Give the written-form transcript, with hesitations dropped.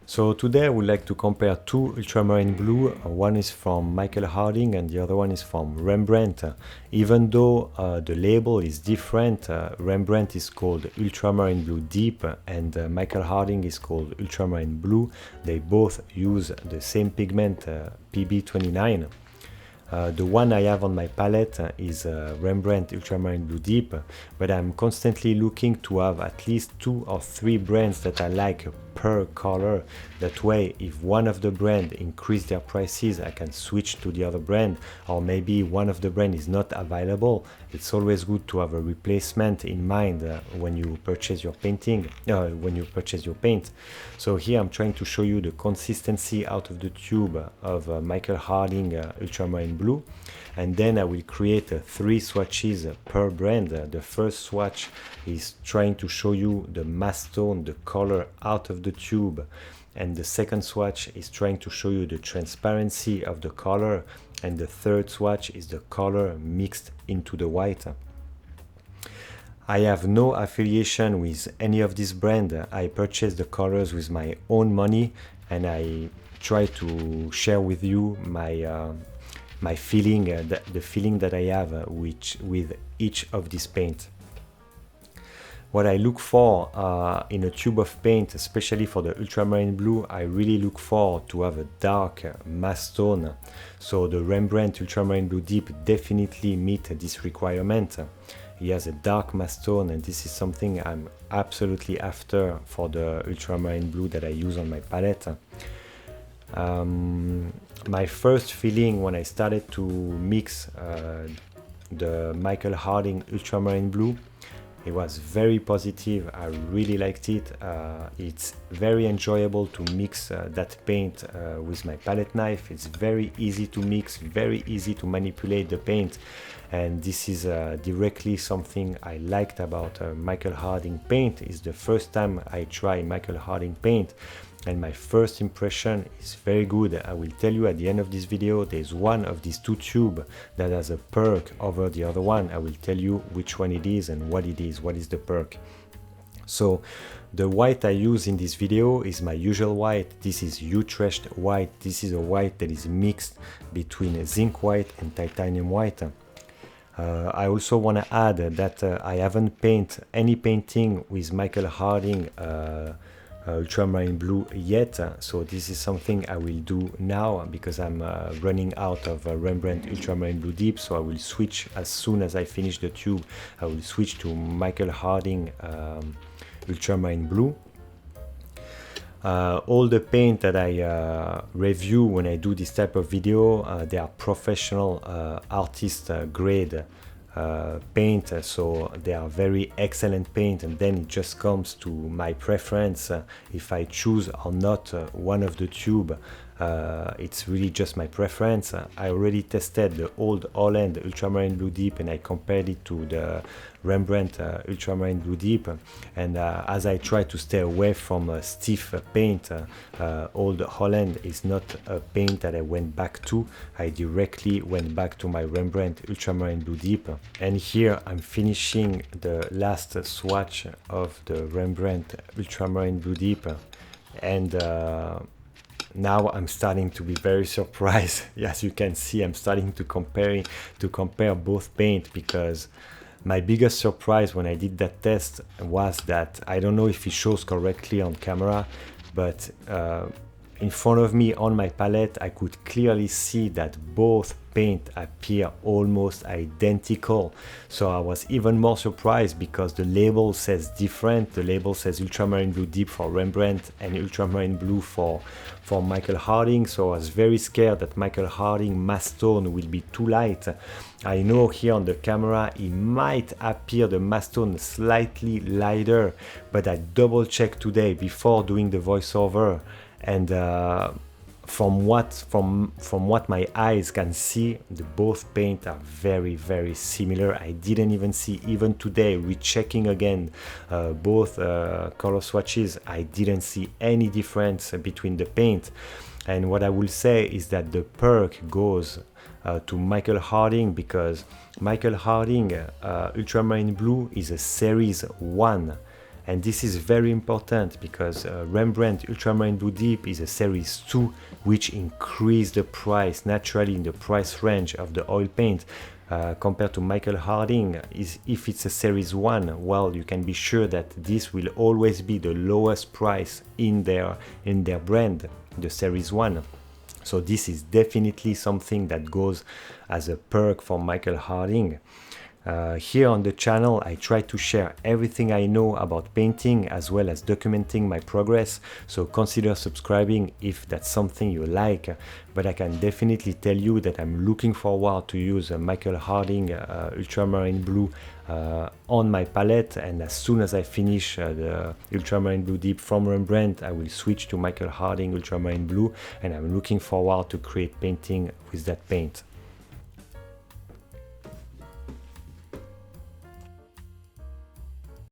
So today I would like to compare two ultramarine blue. One is from Michael Harding and the other one is from Rembrandt. Even though the label is different, Rembrandt is called Ultramarine Blue Deep and Michael Harding is called Ultramarine Blue. They both use the same pigment, PB29. The one I have on my palette is Rembrandt Ultramarine Blue Deep, but I'm constantly looking to have at least 2 or 3 brands that I like per color. That way, if one of the brand increase their prices, I can switch to the other brand, or maybe one of the brand is not available. It's always good to have a replacement in mind when you purchase your painting, when you purchase your paint. So here I'm trying to show you the consistency out of the tube of Michael Harding Ultramarine Blue, and then I will create 3 swatches per brand. The first swatch is trying to show you the masstone, the color out of the tube, and the second swatch is trying to show you the transparency of the color, and the third swatch is the color mixed into the white. I have no affiliation with any of these brands. I purchase the colors with my own money, and I try to share with you my feeling, the feeling that I have with each of these paints. What I look for in a tube of paint, especially for the ultramarine blue, I really look for to have a dark masstone. So the Rembrandt Ultramarine Blue Deep definitely meet this requirement. He has a dark masstone, and this is something I'm absolutely after for the ultramarine blue that I use on my palette. My first feeling when I started to mix the Michael Harding Ultramarine Blue, it was very positive. I really liked it. It's very enjoyable to mix that paint with my palette knife. It's very easy to mix, very easy to manipulate the paint, and this is directly something I liked about Michael Harding paint. It's the first time I try Michael Harding paint, and my first impression is very good. I will tell you at the end of this video, there's one of these 2 tubes that has a perk over the other one. I will tell you which one it is and what it is, what is the perk. So the white I use in this video is my usual white. This is Utrecht white. This is a white that is mixed between zinc white and titanium white. I also want to add that I haven't painted any painting with Michael Harding Ultramarine Blue yet, so this is something I will do now because I'm running out of Rembrandt Ultramarine Blue Deep. So I will switch as soon as I finish the tube. I will switch to Michael Harding Ultramarine Blue. All the paint that I review when I do this type of video, they are professional artist grade paint, so they are very excellent paint, and then it just comes to my preference if I choose or not one of the tube. It's really just my preference. I already tested the old Holland Ultramarine Blue Deep and I compared it to the Rembrandt Ultramarine Blue Deep, and as I try to stay away from stiff paint, old Holland is not a paint that I went back to. I directly went back to my Rembrandt Ultramarine Blue Deep, and here I'm finishing the last swatch of the Rembrandt Ultramarine Blue Deep, and now I'm starting to be very surprised. As you can see, I'm starting to compare both paint, because my biggest surprise when I did that test was that, I don't know if it shows correctly on camera, but in front of me on my palette I could clearly see that both paint appear almost identical. So I was even more surprised because the label says different. The label says Ultramarine Blue Deep for Rembrandt and Ultramarine Blue for Michael Harding. So I was very scared that Michael Harding masstone will be too light. I know here on the camera it might appear the masstone slightly lighter, but I double checked today before doing the voiceover, and from what my eyes can see, the both paint are very similar. I didn't even see, even today rechecking again both color swatches, I didn't see any difference between the paint. And what I will say is that the perk goes to Michael Harding, because Michael Harding Ultramarine Blue is a series 1. And this is very important because Rembrandt Ultramarine Blue Deep is a series 2, which increased the price naturally in the price range of the oil paint. Compared to Michael Harding, if it's a series 1, well, you can be sure that this will always be the lowest price in their brand, the series 1. So this is definitely something that goes as a perk for Michael Harding. Here on the channel, I try to share everything I know about painting as well as documenting my progress, so consider subscribing if that's something you like. But I can definitely tell you that I'm looking forward to use Michael Harding Ultramarine Blue on my palette, and as soon as I finish the Ultramarine Blue Deep from Rembrandt, I will switch to Michael Harding Ultramarine Blue, and I'm looking forward to create painting with that paint.